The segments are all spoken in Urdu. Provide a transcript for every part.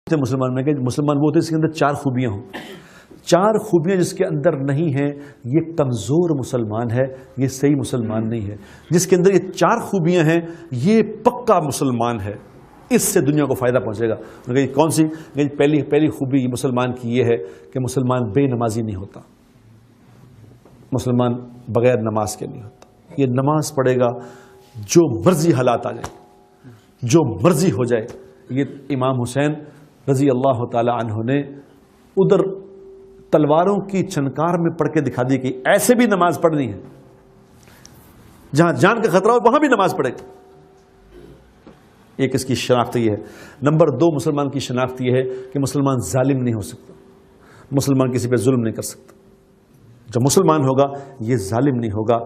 مسلمان میں کہ مسلمان وہ ہوتے ہیں جس کے اندر چار خوبیاں ہوں. چار خوبیاں جس کے اندر نہیں ہیں یہ کمزور مسلمان ہے، یہ صحیح مسلمان نہیں ہے. جس کے اندر یہ چار خوبیاں ہیں یہ پکا مسلمان ہے، اس سے دنیا کو فائدہ پہنچے گا. کون سی؟ پہلی خوبی مسلمان کی یہ ہے کہ مسلمان بے نمازی نہیں ہوتا، مسلمان بغیر نماز کے نہیں ہوتا. یہ نماز پڑھے گا جو مرضی حالات آ جائے، جو مرضی ہو جائے. یہ امام حسین رضی اللہ تعالی عنہ نے ادھر تلواروں کی چھنکار میں پڑھ کے دکھا دی کہ ایسے بھی نماز پڑھنی ہے، جہاں جان کا خطرہ ہو وہاں بھی نماز پڑھے. ایک اس کی شناخت یہ ہے. نمبر دو، مسلمان کی شناخت یہ ہے کہ مسلمان ظالم نہیں ہو سکتا، مسلمان کسی پہ ظلم نہیں کر سکتا. جو مسلمان ہوگا یہ ظالم نہیں ہوگا.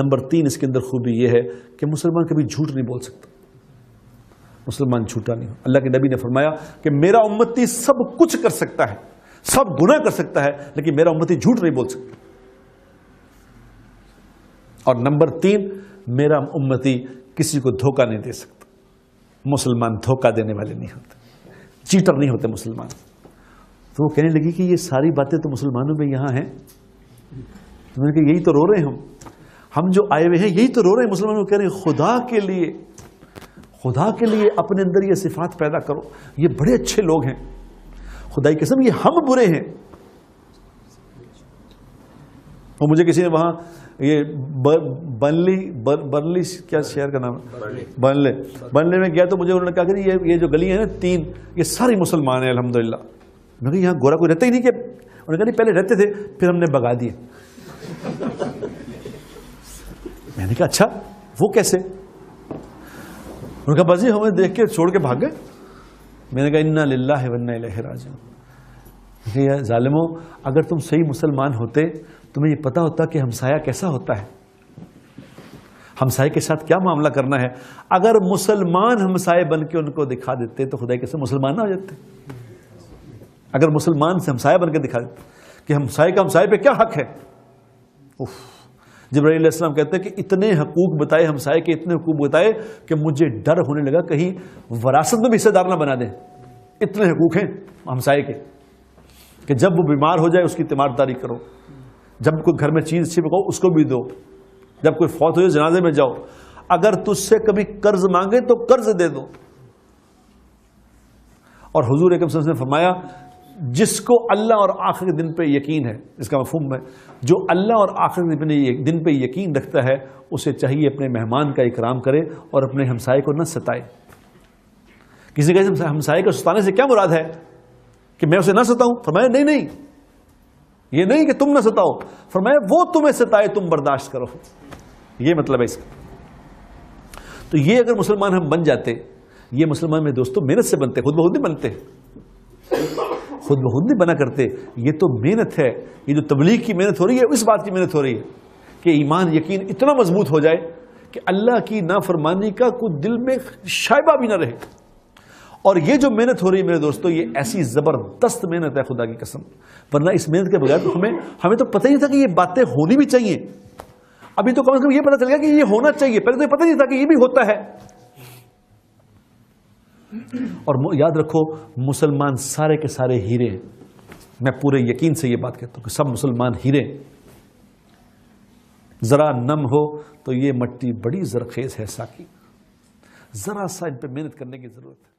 نمبر تین اس کے اندر خوبی یہ ہے کہ مسلمان کبھی جھوٹ نہیں بول سکتا، مسلمان جھوٹا نہیں ہو. اللہ کے نبی نے فرمایا کہ میرا امتی سب کچھ کر سکتا ہے، سب گناہ کر سکتا ہے، لیکن میرا امتی جھوٹ نہیں بول سکتا. اور نمبر تین، میرا امتی کسی کو دھوکہ نہیں دے سکتا. مسلمان دھوکہ دینے والے نہیں ہوتے، چیٹر نہیں ہوتے مسلمان. تو وہ کہنے لگی کہ یہ ساری باتیں تو مسلمانوں میں یہاں ہیں. تو میں نے کہا یہی تو رو رہے ہیں ہم جو آئے ہوئے ہیں، یہی تو رو رہے ہیں. مسلمانوں کہہ رہے ہیں خدا کے لیے اپنے اندر یہ صفات پیدا کرو. یہ بڑے اچھے لوگ ہیں، خدا کی قسم یہ ہم برے ہیں. اور مجھے کسی نے وہاں یہ برنلی کیا شہر کا نام ہے، برنلے میں گیا تو مجھے انہوں نے کہا کہ یہ جو گلی ہے نا تین، یہ ساری مسلمان ہیں الحمدللہ. میں نے کہا یہاں گورا کوئی رہتا ہی نہیں. کہ انہوں نے کہا نہیں پہلے رہتے تھے پھر ہم نے بگا دیے. میں نے کہا اچھا وہ کیسے؟ انہوں نے کہا بازی ہمیں دیکھ کے چھوڑ کے بھاگ گئے. میں نے کہا انا للہ و انا الیہ راجعون. کہ ظالموں اگر تم صحیح مسلمان ہوتے تمہیں یہ پتا ہوتا کہ ہمسایہ کیسا ہوتا ہے، ہمسائے کے ساتھ کیا معاملہ کرنا ہے. اگر مسلمان ہمسائے بن کے ان کو دکھا دیتے تو خدا کیسے مسلمان نہ ہو جاتے. اگر مسلمان سے ہمسایہ بن کے دکھا دیتے کہ ہمسائے کا ہمسائے پہ کیا حق ہے. جبرائیل علیہ السلام کہتے ہیں کہ اتنے حقوق بتائے ہمسائے کے، اتنے حقوق بتائے کہ مجھے ڈر ہونے لگا کہیں وراثت میں بھی حصہ دار نہ بنا دیں. اتنے حقوق ہیں ہمسائے کے کہ جب وہ بیمار ہو جائے اس کی تیمارداری کرو، جب کوئی گھر میں چیز اچھی پکاؤ اس کو بھی دو، جب کوئی فوت ہو جائے جنازے میں جاؤ. اگر تجھ سے کبھی قرض مانگے تو قرض دے دو. اور حضور اکرم صلی اللہ علیہ وسلم نے فرمایا جس کو اللہ اور آخری دن پہ یقین ہے، اس کا مفہوم ہے جو اللہ اور آخری دن پہ یقین رکھتا ہے اسے چاہیے اپنے مہمان کا اکرام کرے اور اپنے ہمسائے کو نہ ستائے. کسی کا ہمسائے کو ستانے سے کیا مراد ہے کہ میں اسے نہ ستاؤں؟ فرمایا نہیں، یہ نہیں کہ تم نہ ستاؤ، فرمایا وہ تمہیں ستائے تم برداشت کرو. یہ مطلب ہے اس کا. تو یہ اگر مسلمان ہم بن جاتے، یہ مسلمان میں دوستوں محنت سے بنتے، خود بخود نہیں بنتے، خود بخود نہیں بنا کرتے. یہ تو محنت ہے. یہ جو تبلیغ کی محنت ہو رہی ہے اس بات کی محنت ہو رہی ہے کہ ایمان یقین اتنا مضبوط ہو جائے کہ اللہ کی نافرمانی کا کوئی دل میں شائبہ بھی نہ رہے. اور یہ جو محنت ہو رہی ہے میرے دوستوں، یہ ایسی زبردست محنت ہے خدا کی قسم. ورنہ اس محنت کے بغیر ہمیں تو پتہ ہی نہیں تھا کہ یہ باتیں ہونی بھی چاہیے. ابھی تو کم از کم یہ پتہ چل گیا کہ یہ ہونا چاہیے، پہلے تو یہ پتہ نہیں تھا کہ یہ بھی ہوتا ہے. اور یاد رکھو مسلمان سارے کے سارے ہیرے ہیں. میں پورے یقین سے یہ بات کہتا ہوں کہ سب مسلمان ہیرے. ذرا نم ہو تو یہ مٹی بڑی زرخیز ہے ساقی. ذرا سا ان پہ محنت کرنے کی ضرورت ہے.